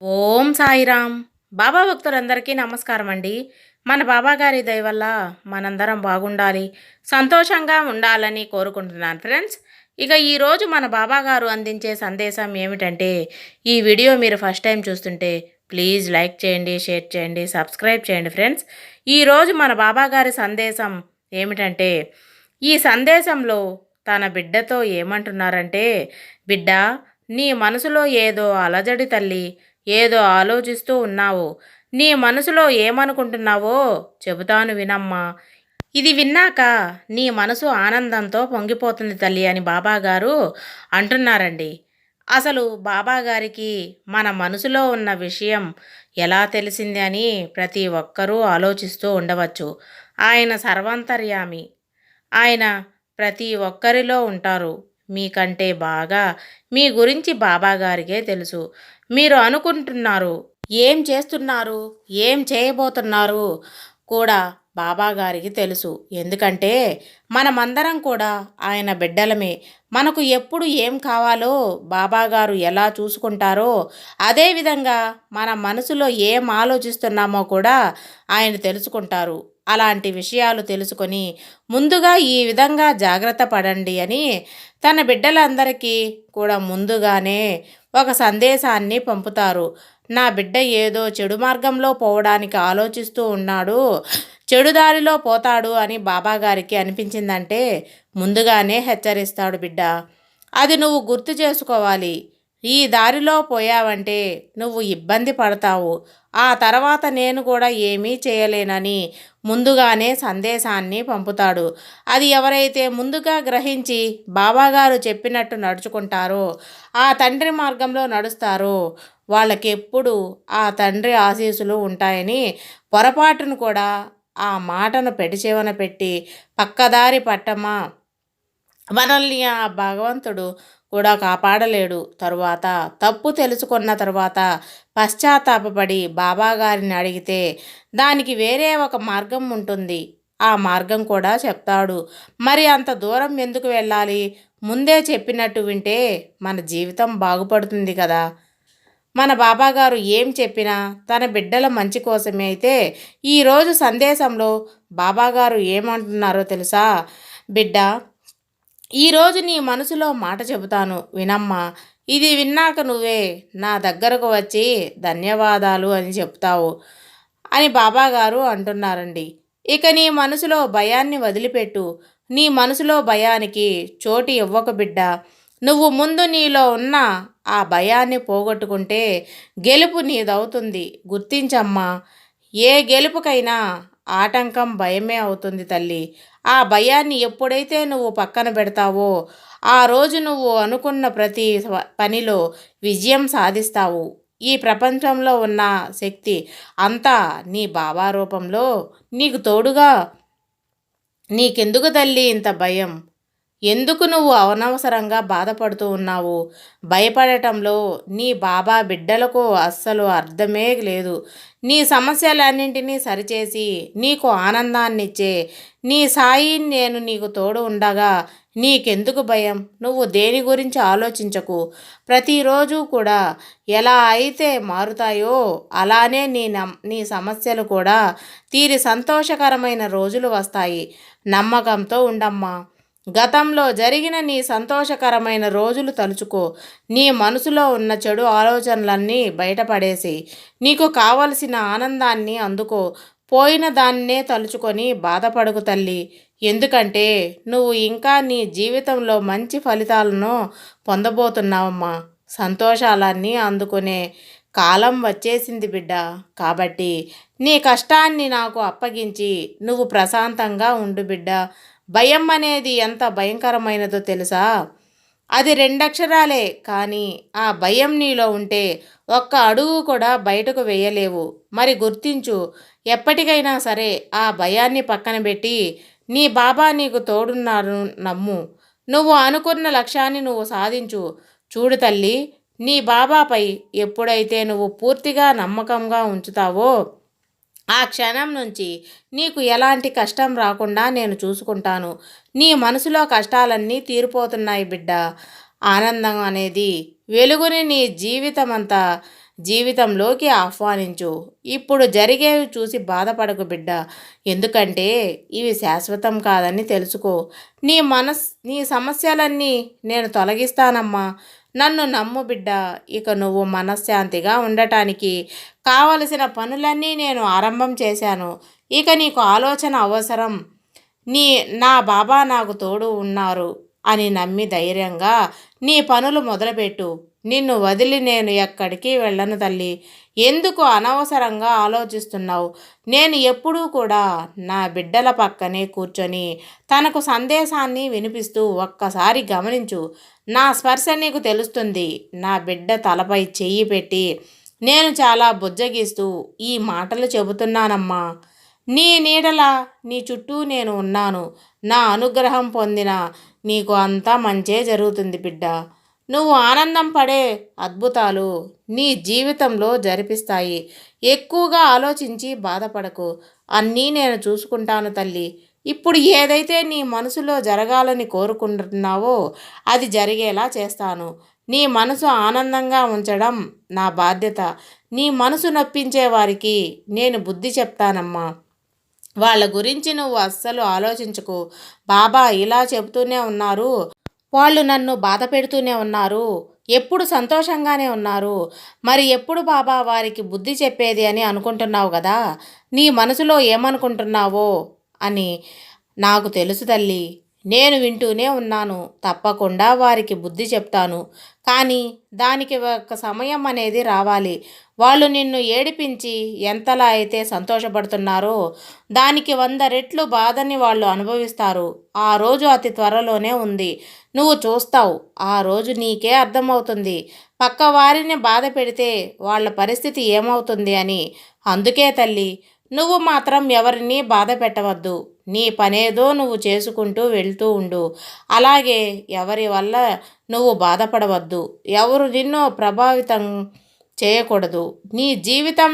ఓం సాయిరామ్. బాబా భక్తులందరికీ నమస్కారం అండి. మన బాబా గారి దయ వల్ల మనందరం బాగుండాలి, సంతోషంగా ఉండాలని కోరుకుంటున్నాను ఫ్రెండ్స్. ఇక ఈరోజు మన బాబా గారు అందించే సందేశం ఏమిటంటే, ఈ వీడియో మీరు ఫస్ట్ టైం చూస్తుంటే ప్లీజ్ లైక్ చేయండి, షేర్ చేయండి, సబ్స్క్రైబ్ చేయండి ఫ్రెండ్స్. ఈరోజు మన బాబా గారి సందేశం ఏమిటంటే, ఈ సందేశంలో తన బిడ్డతో ఏమంటున్నారంటే, బిడ్డ, నీ మనసులో ఏదో అలజడి తల్లి, ఏదో ఆలోచిస్తూ ఉన్నావు. నీ మనసులో ఏమనుకుంటున్నావో చెబుతాను వినమ్మా. ఇది విన్నాక నీ మనసు ఆనందంతో పొంగిపోతుంది తల్లి అని బాబాగారు అంటున్నారండి. అసలు బాబాగారికి మన మనసులో ఉన్న విషయం ఎలా తెలిసింది అని ప్రతి ఒక్కరూ ఆలోచిస్తూ ఉండవచ్చు. ఆయన సర్వాంతర్యామి. ఆయన ప్రతి ఒక్కరిలో ఉంటారు. మీకంటే బాగా మీ గురించి బాబాగారికే తెలుసు. మీరు అనుకుంటున్నారు, ఏం చేస్తున్నారు, ఏం చేయబోతున్నారు కూడా బాబాగారికి తెలుసు. ఎందుకంటే మనమందరం కూడా ఆయన బిడ్డలమే. మనకు ఎప్పుడు ఏం కావాలో బాబాగారు ఎలా చూసుకుంటారో అదేవిధంగా మన మనసులో ఏం ఆలోచిస్తున్నామో కూడా ఆయన తెలుసుకుంటారు. అలాంటి విషయాలు తెలుసుకొని ముందుగా ఈ విధంగా జాగ్రత్త పడండి అని తన బిడ్డలందరికీ కూడా ముందుగానే ఒక సందేశాన్ని పంపుతారు. నా బిడ్డ ఏదో చెడు మార్గంలో పోవడానికి ఆలోచిస్తూ ఉన్నాడు, చెడు దారిలో పోతాడు అని బాబాగారికి అనిపించిందంటే ముందుగానే హెచ్చరిస్తాడు. బిడ్డ, అది నువ్వు గుర్తు చేసుకోవాలి. ఈ దారిలో పోయావంటే నువ్వు ఇబ్బంది పడతావు, ఆ తర్వాత నేను కూడా ఏమీ చేయలేనని ముందుగానే సందేశాన్ని పంపుతాడు. అది ఎవరైతే ముందుగా గ్రహించి బాబాగారు చెప్పినట్టు నడుచుకుంటారో, ఆ తండ్రి మార్గంలో నడుస్తారో వాళ్ళకెప్పుడు ఆ తండ్రి ఆశీస్సులు ఉంటాయని పొరపాటును కూడా ఆ మాటను పెడిచెవన పెట్టి పక్కదారి పట్టమా, మనల్ని ఆ భగవంతుడు కూడా కాపాడలేడు. తరువాత తప్పు తెలుసుకున్న తరువాత పశ్చాత్తాపపడి బాబాగారిని అడిగితే దానికి వేరే ఒక మార్గం ఉంటుంది. ఆ మార్గం కూడా చెప్తాడు. మరి అంత దూరం ఎందుకు వెళ్ళాలి? ముందే చెప్పినట్టు వింటే మన జీవితం బాగుపడుతుంది కదా. మన బాబాగారు ఏం చెప్పినా తన బిడ్డల మంచి కోసమే. అయితే ఈరోజు సందేశంలో బాబాగారు ఏమంటున్నారో తెలుసా? బిడ్డ, ఈరోజు నీ మనసులో మాట చెబుతాను వినమ్మా. ఇది విన్నాక నువ్వే నా దగ్గరకు వచ్చి ధన్యవాదాలు అని చెప్తావు అని బాబాగారు అంటున్నారండి. ఇక నీ మనసులో భయాన్ని వదిలిపెట్టు. నీ మనసులో భయానికి చోటు ఇవ్వకు బిడ్డ. నువ్వు ముందు నీలో ఉన్న ఆ భయాన్ని పోగొట్టుకుంటే గెలుపు నీదవుతుంది. గుర్తించమ్మా, ఏ గెలుపుకైనా ఆటంకం భయమే అవుతుంది తల్లి. ఆ భయాన్ని ఎప్పుడైతే నువ్వు పక్కన పెడతావో ఆ రోజు నువ్వు అనుకున్న ప్రతి పనిలో విజయం సాధిస్తావు. ఈ ప్రపంచంలో ఉన్న శక్తి అంతా నీ బాబా రూపంలో నీకు తోడుగా. నీకెందుకు తల్లి ఇంత భయం? ఎందుకు నువ్వు అనవసరంగా బాధపడుతూ ఉన్నావు? భయపడటంలో నీ బాబా బిడ్డలకు అస్సలు అర్థమే లేదు. నీ సమస్యలన్నింటినీ సరిచేసి నీకు ఆనందాన్నిచ్చే నీ సాయి నేను నీకు తోడు ఉండగా నీకెందుకు భయం? నువ్వు దేని గురించి ఆలోచించకు. ప్రతిరోజు కూడా ఎలా అయితే మారుతాయో అలానే నీ సమస్యలు కూడా తీరి సంతోషకరమైన రోజులు వస్తాయి. నమ్మకంతో ఉండమ్మా. గతంలో జరిగిన నీ సంతోషకరమైన రోజులు తలుచుకో. నీ మనసులో ఉన్న చెడు ఆలోచనలన్నీ బయటపడేసి నీకు కావలసిన ఆనందాన్ని అందుకో. పోయిన దాన్నే తలుచుకొని బాధపడకు తల్లి. ఎందుకంటే నువ్వు ఇంకా నీ జీవితంలో మంచి ఫలితాలను పొందబోతున్నావమ్మా. సంతోషాలన్నీ అందుకునే కాలం వచ్చేసింది బిడ్డ. కాబట్టి నీ కష్టాన్ని నాకు అప్పగించి నువ్వు ప్రశాంతంగా ఉండు బిడ్డ. భయం అనేది ఎంత భయంకరమైనదో తెలుసా? అది రెండక్షరాలే, కానీ ఆ భయం నీలో ఉంటే ఒక్క అడుగు కూడా బయటకు వేయలేవు. మరి గుర్తించు, ఎప్పటికైనా సరే ఆ భయాన్ని పక్కన పెట్టి నీ బాబా నీకు తోడున్నారు నమ్ము. నువ్వు అనుకున్న లక్ష్యాన్ని నువ్వు సాధించు. చూడు తల్లి, నీ బాబాపై ఎప్పుడైతే నువ్వు పూర్తిగా నమ్మకంగా ఉంచుతావో ఆ క్షణం నుంచి నీకు ఎలాంటి కష్టం రాకుండా నేను చూసుకుంటాను. నీ మనసులో కష్టాలన్నీ తీరిపోతున్నాయి బిడ్డ. ఆనందం అనేది వెలుగుని నీ జీవితమంతా జీవితంలోకి ఆహ్వానించు. ఇప్పుడు జరిగేవి చూసి బాధపడకు బిడ్డ. ఎందుకంటే ఇవి శాశ్వతం కాదని తెలుసుకో. నీ సమస్యలన్నీ నేను తొలగిస్తానమ్మా. నన్ను నమ్ము బిడ్డ. ఇక నువ్వు మనశ్శాంతిగా ఉండటానికి కావలసిన పనులన్నీ నేను ఆరంభం చేశాను. ఇక నీకు ఆలోచన అవసరం. నీ నా బాబా నాకు తోడు ఉన్నారు అని నమ్మి ధైర్యంగా నీ పనులు మొదలుపెట్టు. నిన్ను వదిలి నేను ఎక్కడికి వెళ్ళను తల్లి. ఎందుకు అనవసరంగా ఆలోచిస్తున్నావు? నేను ఎప్పుడూ కూడా నా బిడ్డల పక్కనే కూర్చొని తనకు సందేశాన్ని వినిపిస్తూ ఒక్కసారి గమనించు. నా స్పర్శ నీకు తెలుస్తుంది. నా బిడ్డ తలపై చెయ్యి పెట్టి నేను చాలా బుజ్జగిస్తూ ఈ మాటలు చెబుతున్నానమ్మా. నీ నీడలా నీ చుట్టూ నేను ఉన్నాను. నా అనుగ్రహం పొందిన నీకు అంతా మంచే జరుగుతుంది బిడ్డ. నువ్వు ఆనందం పడే అద్భుతాలు నీ జీవితంలో జరిపిస్తాయి. ఎక్కువగా ఆలోచించి బాధపడకు. అన్నీ నేను చూసుకుంటాను తల్లి. ఇప్పుడు ఏదైతే నీ మనసులో జరగాలని కోరుకుంటున్నావో అది జరిగేలా చేస్తాను. నీ మనసు ఆనందంగా ఉంచడం నా బాధ్యత. నీ మనసు నొప్పించే వారికి నేను బుద్ధి చెప్తానమ్మా. వాళ్ళ గురించి నువ్వు అస్సలు ఆలోచించకు. బాబా ఇలా చెబుతూనే ఉన్నారు. వాళ్ళు నన్ను బాధ పెడుతూనే ఉన్నారు. ఎప్పుడు సంతోషంగానే ఉన్నారు. మరి ఎప్పుడు బాబా వారికి బుద్ధి చెప్పేది అని అనుకుంటున్నావు కదా. నీ మనసులో ఏమనుకుంటున్నావో అని నాకు తెలుసు తల్లి. నేను వింటూనే ఉన్నాను. తప్పకుండా వారికి బుద్ధి చెప్తాను. కానీ దానికి ఒక సమయం అనేది రావాలి. వాళ్ళు నిన్ను ఏడిపించి ఎంతలా అయితే సంతోషపడుతున్నారో దానికి 100 రెట్లు బాధని వాళ్ళు అనుభవిస్తారు. ఆ రోజు అతి త్వరలోనే ఉంది. నువ్వు చూస్తావు. ఆ రోజు నీకే అర్థమవుతుంది పక్క వారిని బాధ పెడితే వాళ్ళ పరిస్థితి ఏమవుతుంది అని. అందుకే తల్లి, నువ్వు మాత్రం ఎవరిని బాధ పెట్టవద్దు. నీ పనేదో నువ్వు చేసుకుంటూ వెళ్తూ ఉండు. అలాగే ఎవరి వల్ల నువ్వు బాధపడవద్దు. ఎవరు నిన్ను ప్రభావితం చేయకూడదు. నీ జీవితం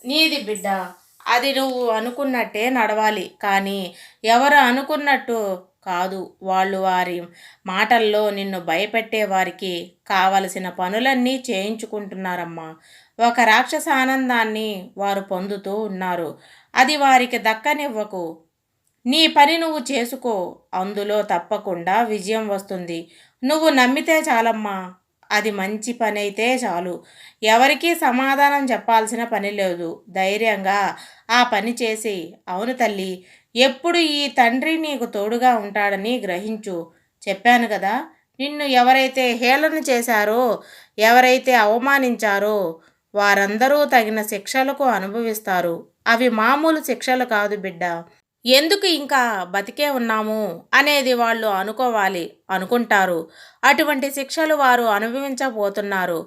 నీది బిడ్డ. అది నువ్వు అనుకున్నట్టే నడవాలి. కానీ ఎవరు అనుకున్నట్టు కాదు. వాళ్ళు వారి మాటల్లో నిన్ను భయపెట్టే వారికి కావలసిన పనులన్నీ చేయించుకుంటున్నారమ్మా. ఒక రాక్షస ఆనందాన్ని వారు పొందుతూ ఉన్నారు. అది వారికి దక్కనివ్వకు. నీ పని నువ్వు చేసుకో. అందులో తప్పకుండా విజయం వస్తుంది. నువ్వు నమ్మితే చాలమ్మా. అది మంచి పని అయితే చాలు. ఎవరికీ సమాధానం చెప్పాల్సిన పని లేదు. ధైర్యంగా ఆ పని చేసి అవును తల్లి, ఎప్పుడు ఈ తండ్రి నీకు తోడుగా ఉంటాడని గ్రహించు. చెప్పాను కదా, నిన్ను ఎవరైతే హేళన చేశారో, ఎవరైతే అవమానించారో వారందరూ తగిన శిక్షలకు అనుభవిస్తారు. అవి మామూలు శిక్షలు కాదు బిడ్డ. ఎందుకు ఇంకా బతికే ఉన్నాము అనేది వాళ్ళు అనుకుంటారు. అటువంటి శిక్షలు వారు అనుభవించబోతున్నారు.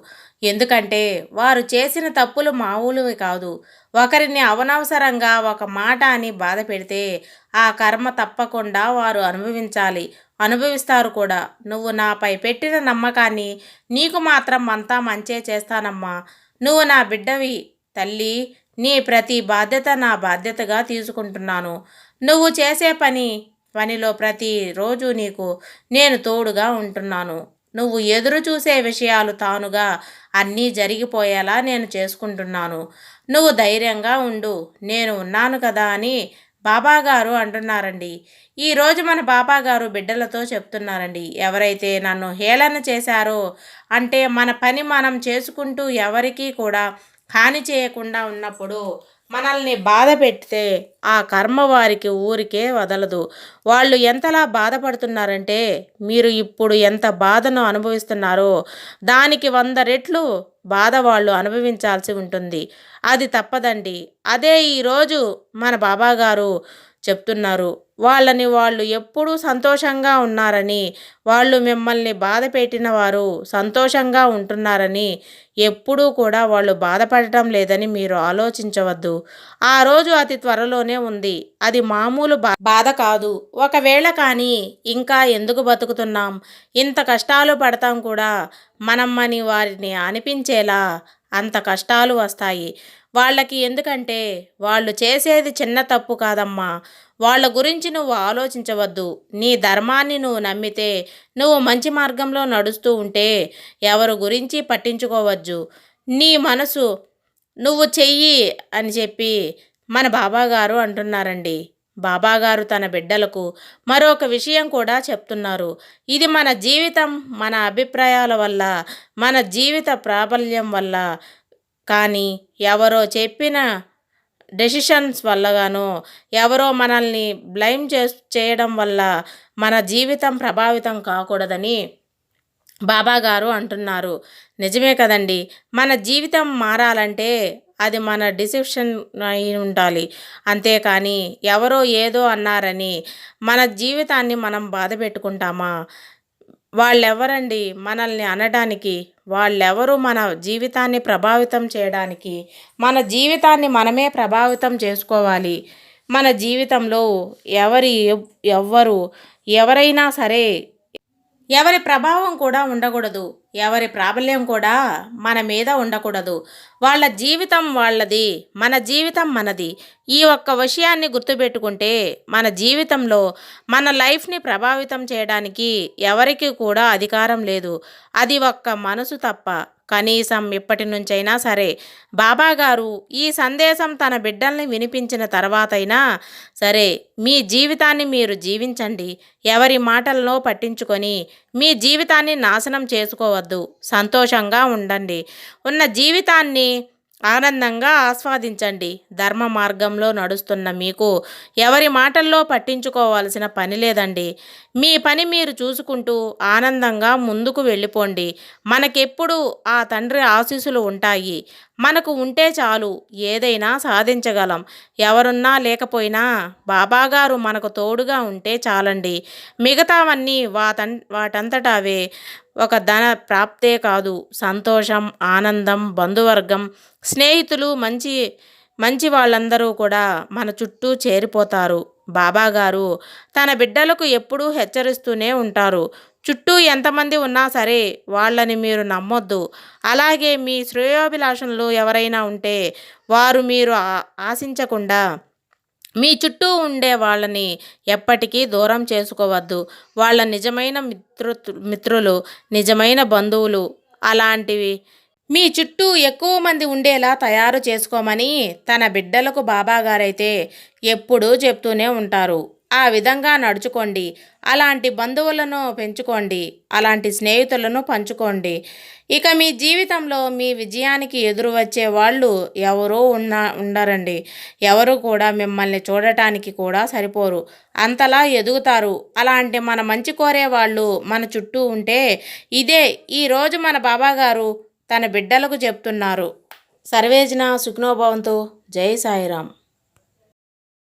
ఎందుకంటే వారు చేసిన తప్పులు మామూలువి కాదు. ఒకరిని అనవసరంగా ఒక మాట అని బాధ పెడితే ఆ కర్మ తప్పకుండా వారు అనుభవిస్తారు కూడా. నువ్వు నాపై పెట్టిన నమ్మకాన్ని నీకు మాత్రం అంతా మంచే చేస్తానమ్మా. నువ్వు నా బిడ్డవి తల్లి. నీ ప్రతి బాధ్యత నా బాధ్యతగా తీసుకుంటున్నాను. నువ్వు చేసే పనిలో ప్రతిరోజు నీకు నేను తోడుగా ఉంటున్నాను. నువ్వు ఎదురు చూసే విషయాలు తానుగా అన్నీ జరిగిపోయేలా నేను చేసుకుంటున్నాను. నువ్వు ధైర్యంగా ఉండు. నేను ఉన్నాను కదా అని బాబాగారు అంటున్నారండి. ఈరోజు మన బాబాగారు బిడ్డలతో చెప్తున్నారండి. ఎవరైతే నన్ను హేళన చేశారో అంటే మన పని మనం చేసుకుంటూ ఎవరికీ కూడా హాని చేయకుండా ఉన్నప్పుడు మనల్ని బాధ పెడితే ఆ కర్మ వారికి ఊరికే వదలదు. వాళ్ళు ఎంతలా బాధపడుతున్నారంటే మీరు ఇప్పుడు ఎంత బాధను అనుభవిస్తున్నారో దానికి 100 రెట్లు బాధ వాళ్ళు అనుభవించాల్సి ఉంటుంది. అది తప్పదండి. అదే ఈరోజు మన బాబాగారు చెప్తున్నారు. వాళ్ళు ఎప్పుడూ సంతోషంగా ఉన్నారని, వాళ్ళు మిమ్మల్ని బాధ పెట్టిన వారు సంతోషంగా ఉంటున్నారని, ఎప్పుడూ కూడా వాళ్ళు బాధపడటం లేదని మీరు ఆలోచించవద్దు. ఆ రోజు అతి త్వరలోనే ఉంది. అది మామూలు బాధ కాదు. ఒకవేళ కానీ ఇంకా ఎందుకు బతుకుతున్నాం, ఇంత కష్టాలు పడతాం కూడా మనమ్మని వారిని అనిపించేలా అంత కష్టాలు వస్తాయి వాళ్ళకి. ఎందుకంటే వాళ్ళు చేసేది చిన్న తప్పు కాదమ్మా. వాళ్ళ గురించి నువ్వు ఆలోచించవద్దు. నీ ధర్మాన్ని నువ్వు నమ్మితే, నువ్వు మంచి మార్గంలో నడుస్తూ ఉంటే ఎవరి గురించి పట్టించుకోవద్దు. నీ మనసు నువ్వు చెయ్యి అని చెప్పి మన బాబాగారు అంటున్నారండి. బాబాగారు తన బిడ్డలకు మరొక విషయం కూడా చెప్తున్నారు. ఇది మన జీవితం, మన అభిప్రాయాల వల్ల, మన జీవిత ప్రాబల్యం వల్ల కానీ ఎవరో చెప్పిన డెసిషన్స్ వల్లగానో ఎవరో మనల్ని బ్లైమ్ చేయడం వల్ల మన జీవితం ప్రభావితం కాకూడదని బాబాగారు అంటున్నారు. నిజమే కదండి. మన జీవితం మారాలంటే అది మన డిసిషన్ అయి ఉండాలి. అంతేకాని ఎవరో ఏదో అన్నారని మన జీవితాన్ని మనం బాధ పెట్టుకుంటామా? వాళ్ళెవరండి మనల్ని అనడానికి? వాళ్ళెవరు మన జీవితాన్ని ప్రభావితం చేయడానికి? మన జీవితాన్ని మనమే ప్రభావితం చేసుకోవాలి. మన జీవితంలో ఎవ్వరు ఎవరైనా సరే ఎవరి ప్రభావం కూడా ఉండకూడదు. ఎవరి ప్రాబల్యం కూడా మన మీద ఉండకూడదు. వాళ్ళ జీవితం వాళ్ళది, మన జీవితం మనది. ఈ ఒక్క విషయాన్ని గుర్తుపెట్టుకుంటే మన జీవితంలో మన లైఫ్ని ప్రభావితం చేయడానికి ఎవరికి కూడా అధికారం లేదు. అది ఒక్క మనసు తప్ప. కనీసం ఇప్పటి నుంచైనా సరే బాబాగారు ఈ సందేశం తన బిడ్డల్ని వినిపించిన తర్వాతైనా సరే మీ జీవితాన్ని మీరు జీవించండి. ఎవరి మాటలను పట్టించుకొని మీ జీవితాన్ని నాశనం చేసుకోవద్దు. సంతోషంగా ఉండండి. ఉన్న జీవితాన్ని ఆనందంగా ఆస్వాదించండి. ధర్మ మార్గంలో నడుస్తున్న మీకు ఎవరి మాటల్లో పట్టించుకోవాల్సిన పని లేదండి. మీ పని మీరు చూసుకుంటూ ఆనందంగా ముందుకు వెళ్ళిపోండి. మనకెప్పుడు ఆ తండ్రి ఆశీస్సులు ఉంటాయి. మనకు ఉంటే చాలు, ఏదైనా సాధించగలం. ఎవరున్నా లేకపోయినా బాబాగారు మనకు తోడుగా ఉంటే చాలండి. మిగతావన్నీ వాటంతట అవే. ఒక ధన ప్రాప్తే కాదు, సంతోషం, ఆనందం, బంధువర్గం, స్నేహితులు, మంచి మంచి వాళ్ళందరూ కూడా మన చుట్టూ చేరిపోతారు. బాబాగారు తన బిడ్డలకు ఎప్పుడూ హెచ్చరిస్తూనే ఉంటారు. చుట్టూ ఎంతమంది ఉన్నా సరే వాళ్ళని మీరు నమ్మొద్దు. అలాగే మీ శ్రేయోభిలాషణలు ఎవరైనా ఉంటే వారు మీరు ఆశించకుండా మీ చుట్టూ ఉండే వాళ్ళని ఎప్పటికీ దూరం చేసుకోవద్దు. వాళ్ళ నిజమైన మిత్రులు, నిజమైన బంధువులు అలాంటివి మీ చుట్టూ ఎక్కువ మంది ఉండేలా తయారు చేసుకోమని తన బిడ్డలకు బాబాగారైతే ఎప్పుడూ చెప్తూనే ఉంటారు. ఆ విధంగా నడుచుకోండి. అలాంటి బంధువులను పెంచుకోండి. అలాంటి స్నేహితులను పంచుకోండి. ఇక మీ జీవితంలో మీ విజయానికి ఎదురు వచ్చే వాళ్ళు ఎవరో ఉండరండి. ఎవరు కూడా మిమ్మల్ని చూడటానికి కూడా సరిపోరు. అంతలా ఎదుగుతారు. అలాంటి మన మంచి కోరే వాళ్ళు మన చుట్టూ ఉంటే ఇదే ఈరోజు మన బాబాగారు తన బిడ్డలకు చెప్తున్నారు. సర్వేజన సుఖినో భవంతు. జై సాయిరాం.